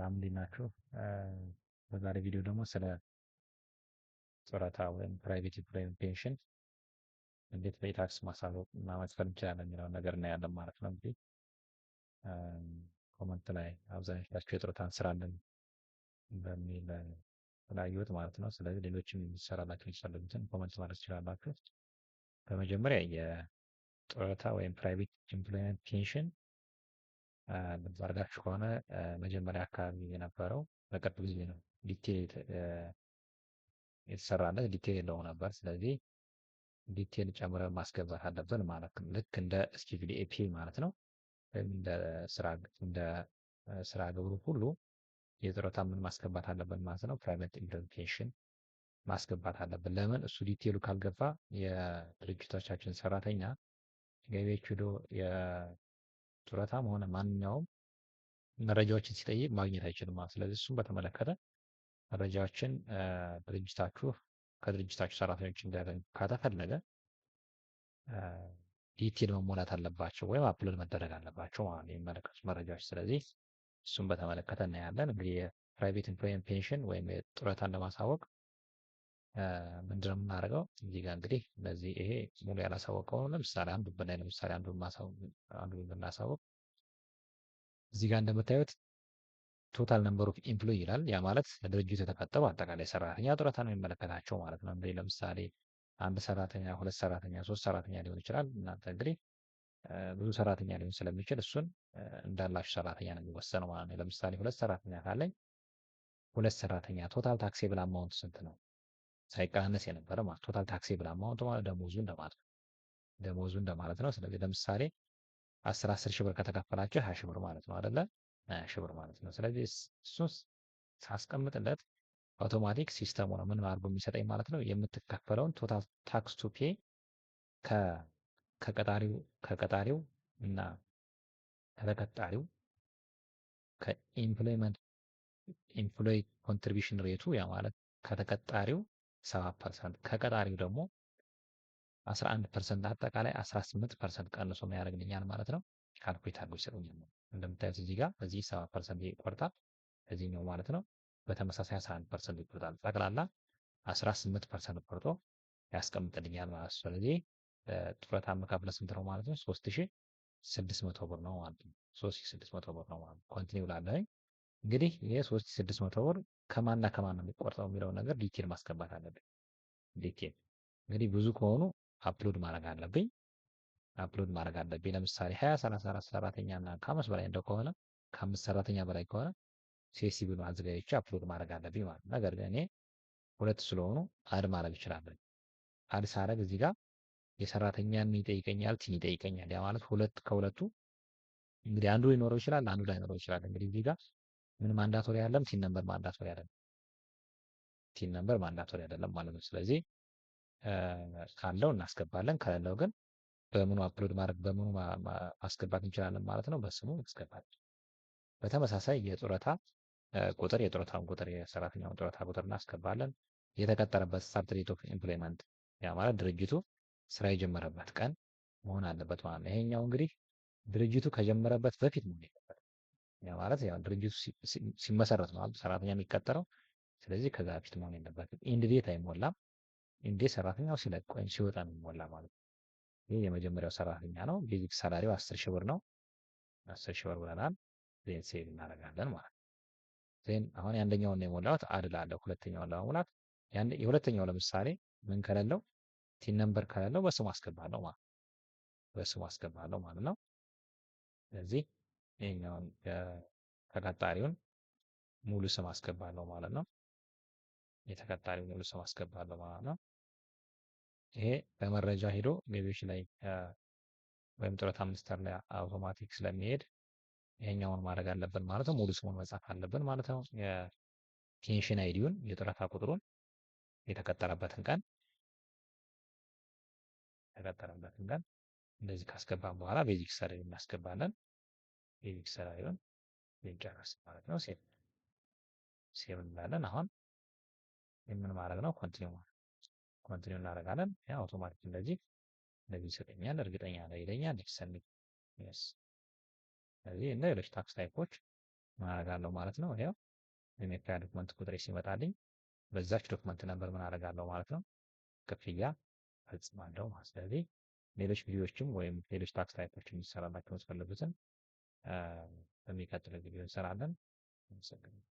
ሰላም እንዴት ናችሁ? በዛሬ ቪዲዮ ደግሞ ስለ ጡረታ ወይም ፕራይቬት ኢምፕሎይመንት ፔንሽን እንዴት በኢታክስ ማሳወቅ እና መክፈል እንችላለን የሚለውን ነገር እናያለን ማለት ነው። እንግዲህ ኮመንት ላይ አብዛኞቻችሁ የጡረታን ስራ አለን በሚል ስላየሁት ማለት ነው። ስለዚህ ሌሎችም የሚሰራላችሁ የሚፈልጉትን ኮመንት ማለት ትችላላችሁ። በመጀመሪያ የጡረታ ወይም ፕራይቬት ኢምፕሎይመንት ፔንሽን ልብ አድርጋችሁ ከሆነ መጀመሪያ አካባቢ የነበረው በቅርብ ጊዜ ነው ዲቴል የተሰራለት ዲቴል የለውም ነበር። ስለዚህ ዲቴል ጨምረን ማስገባት አለብን ማለት ነው። ልክ እንደ ኤስቲቪዲኤፒ ማለት ነው። ወይም እንደ ስራ ግብሩ ሁሉ የጡረታ ምን ማስገባት አለብን ማለት ነው። ፕራይቬት ኢምፕሎይመንት ፔንሽን ማስገባት አለብን። ለምን እሱ ዲቴሉ ካልገባ የድርጅቶቻችን ሰራተኛ ገቢዎች ሄዶ የጡረታም ሆነ ማንኛውም መረጃዎችን ሲጠይቅ ማግኘት አይችልም ማለት። ስለዚህ እሱን በተመለከተ መረጃዎችን ድርጅታችሁ ከድርጅታችሁ ሰራተኞች እንዲያገኙ ከተፈለገ ዲቴል መሞላት አለባቸው ወይም አፕሎድ መደረግ አለባቸው ማለት ነው የሚመለከቱት መረጃዎች። ስለዚህ እሱን በተመለከተ እናያለን። እንግዲህ የፕራይቬት ኢምፕሎይመንት ፔንሽን ወይም ጡረታን ለማሳወቅ ምንድነው የምናደርገው? እዚህ ጋር እንግዲህ እነዚህ ይሄ ሙሉ ያላሳወቀው ለምሳሌ አንዱ ብናይ ለምሳሌ አንዱን ብናሳውቅ እዚህ ጋር እንደምታዩት ቶታል ነምበር ኦፍ ኢምፕሎይ ይላል። ያ ማለት ለድርጅቱ የተቀጠሩ አጠቃላይ ሰራተኛ ጡረታ ነው የሚመለከታቸው ማለት ነው። እንግዲህ ለምሳሌ አንድ ሰራተኛ፣ ሁለት ሰራተኛ፣ ሶስት ሰራተኛ ሊሆን ይችላል። እናንተ እንግዲህ ብዙ ሰራተኛ ሊሆን ስለሚችል እሱን እንዳላችሁ ሰራተኛ ነው የሚወሰነው ማለት ነው። ለምሳሌ ሁለት ሰራተኛ ካለኝ ሁለት ሰራተኛ ቶታል ታክሴብል አማውንት ስንት ነው ሳይቀናነስ የነበረ ማለት ቶታል ታክሴብል አማውንት ማለት ደሞዙ እንደማለት ነው። ስለዚህ ለምሳሌ 10 ሺህ ብር ከተከፈላቸው 20 ሺህ ብር ማለት ነው አይደለ? 20 ሺህ ብር ማለት ነው። ስለዚህ እሱን ሳስቀምጥለት አውቶማቲክ ሲስተሙ ነው ምን አድርጎ የሚሰጠኝ ማለት ነው የምትከፈለውን ቶታል ታክስ ቱ ፔ ከቀጣሪው እና ከተቀጣሪው ኢምፕሎይ ኮንትሪቢሽን ሬቱ ያ ማለት ከተቀጣሪው 7% ከቀጣሪው ደግሞ 11% አጠቃላይ 18% ቀንሶ የሚያደርግልኛል ማለት ነው። ካልኩሌት አድርጎ ይሰጡኛል። እንደምታዩት እዚህ ጋር እዚህ 7% ይቆርጣል እዚህኛው ማለት ነው። በተመሳሳይ 11% ይቆርጣል። ጠቅላላ 18% ቆርጦ ያስቀምጥልኛል ማለት ነው። ስለዚህ ጡረታ የምከፍለው ስንት ነው ማለት ነው? 3600 ብር ነው ማለት ነው። 3600 ብር ነው ማለት ነው። ኮንቲኒው ላለኝ እንግዲህ ይሄ 3600 ብር ከማንና ከማን ነው የሚቆርጠው የሚለውን ነገር ዲቴል ማስገባት አለብኝ። ዲቴል እንግዲህ ብዙ ከሆኑ አፕሎድ ማድረግ አለብኝ። ለምሳሌ 20 34 ሰራተኛ እና ከአምስት በላይ እንደው ከሆነ ከአምስት ሰራተኛ በላይ ከሆነ ሲኤስሲ ብሎ አዘጋጅቼ አፕሎድ ማድረግ አለብኝ ማለት ነው። ነገር ግን እኔ ሁለት ስለሆኑ አድ ማድረግ እችላለሁ። አድ ሳደርግ እዚህ ጋር የሰራተኛን ይጠይቀኛል፣ ቲን ይጠይቀኛል። ያ ማለት ከሁለቱ እንግዲህ አንዱ ሊኖረው ይችላል፣ አንዱ ላይኖረው ይችላል። እንግዲህ እዚህ ጋር ምን ማንዳቶሪ አይደለም፣ ቲን ነምበር ማንዳቶሪ አይደለም ማለት ነው። ስለዚህ ካለው እናስገባለን፣ ከሌለው ግን በምኑ ማስገባት እንችላለን ማለት ነው። በስሙ እናስገባለን። በተመሳሳይ የጡረታውን ቁጥር የሰራተኛውን ጡረታ ቁጥር እናስገባለን። የተቀጠረበት ስታርት ዴት ኦፍ ኢምፕሎይመንት ያ ማለት ድርጅቱ ስራ የጀመረበት ቀን መሆን አለበት ማለት ነው። ይሄኛው እንግዲህ ድርጅቱ ከጀመረበት በፊት መሆን የለበትም። ያ ማለት ያው ድርጅቱ ሲመሰረት ነው ሰራተኛ የሚቀጠረው። ስለዚህ ከዛ በፊት መሆን የለበትም። ኢንድ ዴት አይሞላም። ኢንድ ዴት ሰራተኛው ሲለቅ ወይም ሲወጣ ነው የሚሞላ ማለት ነው። ይህ የመጀመሪያው ሰራተኛ ነው። ቤዚክ ሳላሪው 10 ሺህ ብር ነው። 10 ሺህ ብር ብለናል። ዜን ሴቭ እናደርጋለን ማለት ነው። ዜን አሁን የአንደኛውን ነው የሞላሁት አድላለሁ። ሁለተኛውን ለመሙላት የሁለተኛው ለምሳሌ ምን ከሌለው ቲን ነምበር ከሌለው በስሙ አስገባለሁ ማለት ነው። ስለዚህ ይሄኛውን ተቀጣሪውን ሙሉ ስም አስገባለሁ ማለት ነው። የተቀጣሪው ሙሉ ስም አስገባለሁ ማለት ነው። ይሄ በመረጃ ሄዶ ገቢዎች ላይ ወይም ጡረታ ሚኒስቴር ላይ አውቶማቲክ ስለሚሄድ ይሄኛውን ማድረግ አለብን ማለት ነው። ሙሉ ስሙን መጻፍ አለብን ማለት ነው። የፔንሽን አይዲውን የጡረታ ቁጥሩን የተቀጠረበትን ቀን እንደዚህ ካስገባን በኋላ ቤዚክ ሰላሪ እናስገባለን። ቤዚክ ሰላሪውን ልንጨርስ ማለት ነው። ሴቭ እንላለን። አሁን የምን ማድረግ ነው? ኮንቲኒው እናደርጋለን። ያ አውቶማቲክ እንደዚህ ይሰጠኛል። እርግጠኛ ላይ ይለኛል። ሰሚት ስለዚህ እንደ ሌሎች ታክስ ታይፖች ምን አደርጋለሁ ማለት ነው። ያው የመክፈያ ዶክመንት ቁጥሬ ሲመጣልኝ በዛች ዶክመንት ነበር ምን አደርጋለሁ ማለት ነው ክፍያ ፈጽማለሁ ማለት። ስለዚህ ሌሎች ቪዲዮዎችም ወይም ሌሎች ታክስ ታይፖችን እንዲሰራላችሁ የምትፈልጉትን በሚቀጥለው ቪዲዮ እንሰራለን። አመሰግናለሁ።